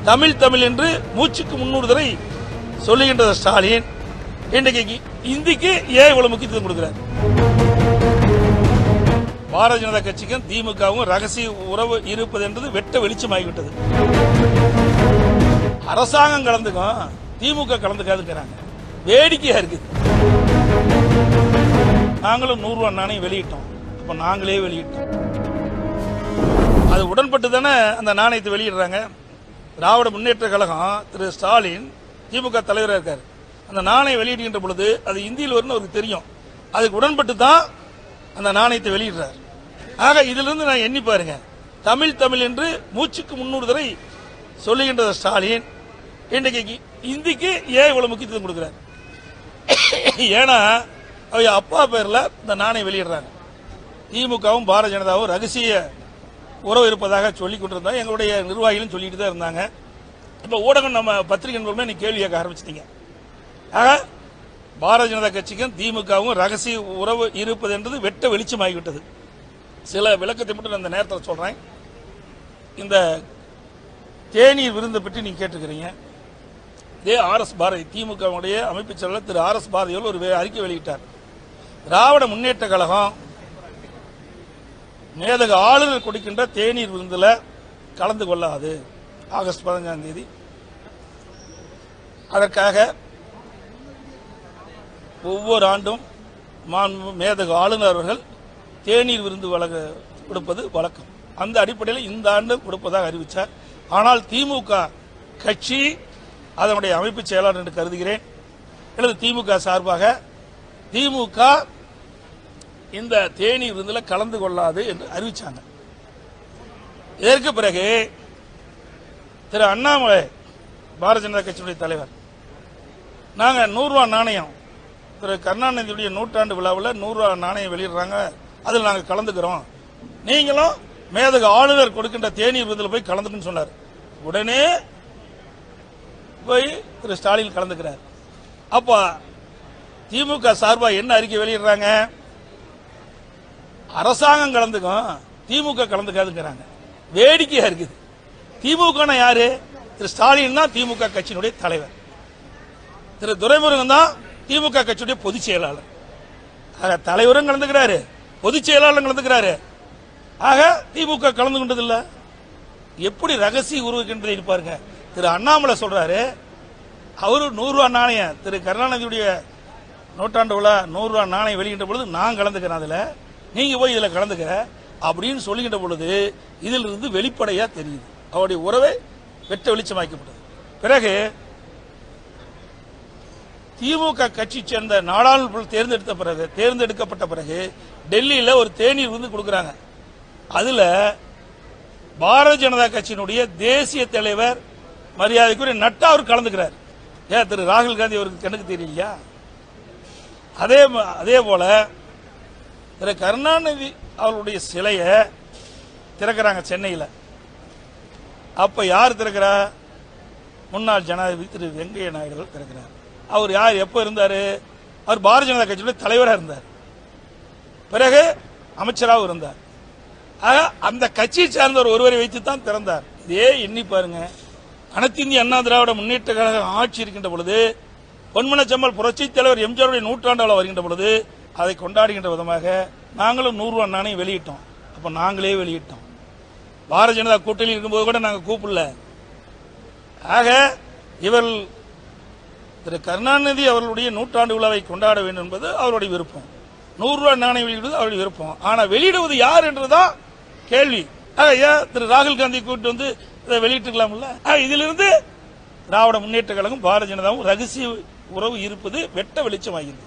தமிழ் தமிழ் என்று மூச்சுக்கு 300 தடவை சொல்லுகின்ற ஸ்டாலின் இன்றைக்கு இந்திக்கு ஏன் இவ்வளவு முக்கியத்துவம் கொடுக்கிறார்? பாரதிய ஜனதா கட்சிக்கும் திமுகவும் ரகசிய உறவு இருப்பது என்பது வெட்ட வெளிச்சமாகிவிட்டது. அரசாங்கம் கலந்துக்கும், திமுக கலந்துக்காதுங்கிறாங்க. வேடிக்கையா இருக்குது. நாங்களும் 100 ரூபாய் நாணயம் வெளியிட்டோம். இப்ப நாங்களே வெளியிட்டோம். அது உடன்பட்டு தானே அந்த நாணயத்தை வெளியிடுறாங்க. திராவிட முன்னேற்ற கழகம் திரு ஸ்டாலின் திமுக தலைவராக இருக்காரு. அந்த நாணயம் வெளியிடுகின்ற பொழுது அது இந்தியில் வரும்னு அவருக்கு தெரியும். அதுக்கு உடன்பட்டு தான் அந்த நாணயத்தை வெளியிடுறார். ஆக இதிலிருந்து நான் எண்ணி பாருங்க, தமிழ் தமிழ் என்று மூச்சுக்கு 300 தடவை சொல்லுகின்ற ஸ்டாலின் இன்றைக்கு இந்திக்கு ஏன் இவ்வளவு முக்கியத்துவம் கொடுக்கிறார்? ஏன்னா அவங்க அப்பா பேர்ல இந்த நாணயம் வெளியிடுறாங்க. திமுகவும் பாரதிய ஜனதாவும் ரகசிய உறவு இருப்பதாக சொல்லிக் கொண்டிருந்தாங்க. எங்களுடைய நிர்வாகிகளும் சொல்லிட்டு தான் இருந்தாங்க. இப்ப ஊடகம் நம்ம பத்திரிகை மூலமே நீங்க கேள்வி கேட்க ஆரம்பிச்சிட்டீங்க. ஆக பாரதிய ஜனதா கட்சிக்கும் திமுகவும் ரகசிய உறவு இருப்பது என்பது வெட்ட வெளிச்சமாகிவிட்டது. சில விளக்கத்தை மட்டும் அந்த நேரத்தில் சொல்றேன். இந்த தேநீர் விருந்தை பற்றி நீங்க கேட்டுக்கிறீங்க. இதே RS பாரதி திமுகவுடைய அமைப்பு செயலாளர் திரு RS பாரதியோடு ஒரு அறிக்கை வெளியிட்டார். திராவிட முன்னேற்ற கழகம் மேதகு ஆளுநர் கொடுக்கின்ற தேநீர் விருந்தில் கலந்து கொள்ளாது. ஆகஸ்ட் 15ஆம் தேதி அதற்காக ஒவ்வொரு ஆண்டும் மேதகு ஆளுநர் அவர்கள் தேநீர் விருந்து கொடுப்பது வழக்கம். அந்த அடிப்படையில் இந்த ஆண்டு கொடுப்பதாக அறிவித்தார். ஆனால் திமுக கட்சி அதனுடைய அமைப்பு செயலாளர் என்று கருதுகிறேன். அல்லது திமுக சார்பாக திமுக இந்த தேநீர் விருந்தில் கலந்து கொள்ளாது என்று அறிவிச்சாங்க. இதற்கு பிறகு திரு அண்ணாமலை பாரதிய ஜனதா கட்சியினுடைய தலைவர், நாங்க 100 ரூபாய் நாணயம் திரு கருணாநிதியுடைய 100ஆண்டு விழாவில் 100 ரூபாய் நாணயம் வெளியிடுறாங்க, அதில் நாங்கள் கலந்துக்கிறோம், நீங்களும் மேதகு ஆளுநர் கொடுக்கின்ற தேநீர் விருந்தில் போய் கலந்துக்குன்னு சொன்னார். உடனே போய் திரு ஸ்டாலின் கலந்துக்கிறார். அப்ப திமுக சார்பாக என்ன அறிக்கை வெளியிடுறாங்க? அரசாங்கம் கலந்துக்கும், திமுக கலந்துக்காதுங்கிறாங்க. வேடிக்கையா இருக்குது. திமுக யாரு? திரு ஸ்டாலின் தான் திமுக கட்சியினுடைய தலைவர். திரு துரைமுருகன் தான் திமுக கட்சியுடைய பொதுச் செயலாளர். ஆக தலைவரும் கலந்துக்கிறாரு, பொதுச் செயலாளரும் கலந்துக்கிறாரு. ஆக திமுக கலந்து கொண்டதில்லை. எப்படி ரகசிய உருவக்கின்றதை இருப்பாருங்க. திரு அண்ணாமலை சொல்றாரு, அவரு 100 ரூபாய் நாணயம் திரு கருணாநிதியுடைய 100ஆண்டு விழா 100 ரூபாய் நாணயம் வெளியிட்ட பொழுது நான் கலந்துக்கிறேன், அதுல நீங்க போய் இதுல கலந்துக்கிற அப்படின்னு சொல்லுகின்ற பொழுது இதில் இருந்து வெளிப்படையா தெரியுது அவருடைய உறவை வெட்ட வெளிச்சமாக்கப்பட்டது. பிறகு திமுக கட்சி சேர்ந்த நாடாளுமன்ற தேர்ந்தெடுக்கப்பட்ட பிறகு டெல்லியில ஒரு தேநீர் விருந்து கொடுக்கறாங்க. அதுல பாரதிய ஜனதா கட்சியினுடைய தேசிய தலைவர் மரியாதைக்குரிய நட்டா அவர் கலந்துக்கிறார். ஏன் திரு ராகுல் காந்தி அவருக்கு கணக்கு தெரியலையா? அதே போல திரு கருணாநிதி அவருடைய சிலையை திறக்கிறாங்க சென்னையில். அப்ப யார் திறக்கிறா? முன்னாள் ஜனாதிபதி திரு வெங்கையா நாயுடு திறக்கிறார். அவர் யார்? எப்ப இருந்தாரு? அவர் பாரதிய ஜனதா கட்சியுடைய தலைவராக இருந்தார், பிறகு அமைச்சராக இருந்தார். ஆக அந்த கட்சியை சார்ந்த ஒருவரை வைத்து தான் திறந்தார். இதே எண்ணி பாருங்க. அனைத்து இந்திய அண்ணா திராவிட முன்னேற்ற கழகம் ஆட்சி இருக்கின்ற பொழுது, பொன்மனச்செம்மல் புரட்சித் தலைவர் எம்ஜிஆருடைய 100ஆண்டு வருகின்ற பொழுது அதை கொண்டாடுகின்ற விதமாக நாங்களும் 100 ரூபாய் நாணயம் வெளியிட்டோம். அப்ப நாங்களே வெளியிட்டோம். பாரதிய ஜனதா கூட்டணியில் இருக்கும்போது கூட நாங்கள் கூப்பிடல. ஆக இவர்கள் திரு கருணாநிதி அவர்களுடைய 100ஆண்டு விழாவை கொண்டாட வேண்டும் என்பது அவருடைய விருப்பம். 100 ரூபாய் நாணயம் வெளியிடுவது அவருடைய விருப்பம். ஆனா வெளியிடுவது யார் என்றுதான் கேள்வி. திரு ராகுல் காந்தி கூட்டு வந்து இதை வெளியிட்டுக்கலாம்ல. இதிலிருந்து திராவிட முன்னேற்ற கழகம் பாரதிய ஜனதாவும் ரகசிய உறவு இருப்பது வெட்ட வெளிச்சமாகிறது.